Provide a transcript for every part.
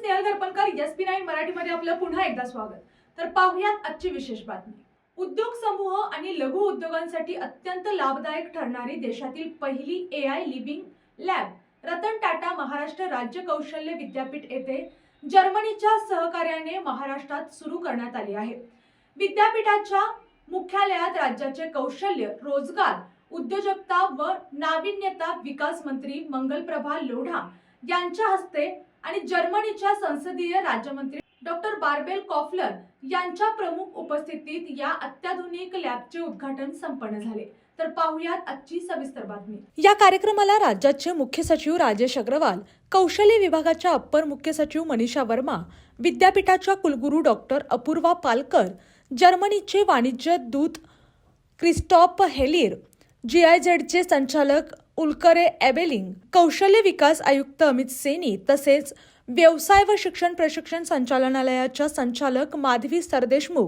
Snehal दर्पणकर, SP9 मराठीमध्ये आपलं पुन्हा एकदा स्वागत. तर पाहूयात आजची विशेष बातमी. उद्योग समूह आणि लघु उद्योगांसाठी अत्यंत लाभदायक ठरणारी देशातील पहिली AI living lab Ratan Tata Maharashtra राज्य कौशल्य विद्यापीठ येथे जर्मनीच्या सहकार्याने महाराष्ट्रात सुरू करण्यात आली आहे. विद्यापीठाच्या मुख्यालयात राज्याचे कौशल्य, रोजगार, उद्योजकता व नाविन्यता विकास मंत्री मंगलप्रभा लोढा यांच्या हस्ते आणि जर्मनीच्या संसदीय राज्यमंत्री डॉक्टर बार्बेल कॉफलर यांच्या प्रमुख उपस्थितीत या अत्याधुनिक लॅबचे उद्घाटन संपन्न झाले. तर पाहूयात आजची सविस्तर बातमी. या कार्यक्रमाला राज्याचे मुख्य सचिव राजेश अग्रवाल, कौशल्य विभागाच्या अप्पर मुख्य सचिव मनीषा वर्मा, विद्यापीठाच्या कुलगुरू डॉक्टर अपूर्वा पालकर, जर्मनीचे वाणिज्य दूत क्रिस्टॉफ हेलिर, GIZचे संचालक उल्करे एबेलिंग, कौशल्य विकास आयुक्त अमित सेनी तसेच व्यवसाय व शिक्षण प्रशिक्षण संचालनालयाच्या संचालक माधवी सरदेशमुख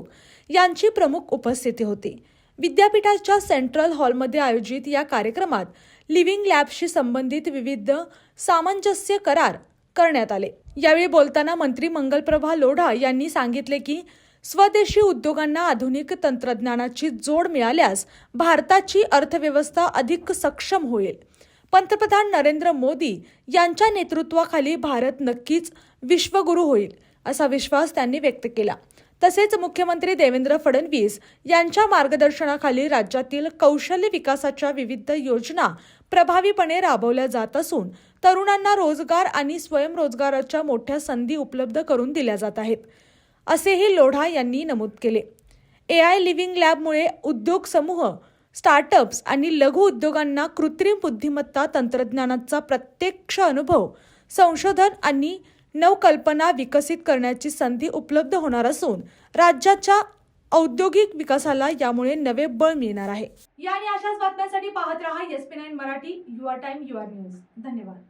यांची प्रमुख उपस्थिती होती. विद्यापीठाच्या सेंट्रल हॉलमध्ये आयोजित या कार्यक्रमात लिव्हिंग लॅबशी संबंधित विविध सामंजस्य करार करण्यात आले. यावेळी बोलताना मंत्री मंगलप्रभा लोढा यांनी सांगितले की स्वदेशी उद्योगांना आधुनिक तंत्रज्ञानाची जोड मिळाल्यास भारताची अर्थव्यवस्था अधिक सक्षम होईल. पंतप्रधान नरेंद्र मोदी यांच्या नेतृत्वाखाली भारत नक्कीच विश्वगुरू होईल असा विश्वास त्यांनी व्यक्त केला. तसेच मुख्यमंत्री देवेंद्र फडणवीस यांच्या मार्गदर्शनाखाली राज्यातील कौशल्य विकासाच्या विविध योजना प्रभावीपणे राबवल्या जात असून तरुणांना रोजगार आणि स्वयंरोजगाराच्या मोठ्या संधी उपलब्ध करून दिल्या जात आहेत, असेही लोढा यांनी नमूद केले. AI लिव्हिंग लॅबमुळे उद्योग समूह, स्टार्टअप्स आणि लघु उद्योगांना कृत्रिम बुद्धिमत्ता तंत्रज्ञानाचा प्रत्यक्ष अनुभव, संशोधन आणि नवकल्पना विकसित करण्याची संधी उपलब्ध होणार असून राज्याच्या औद्योगिक विकासाला यामुळे नवे बळ मिळणार आहे. या आणि अशाच बातम्यांसाठी पाहत रहा SP9 Marathi. Your time, your news. धन्यवाद.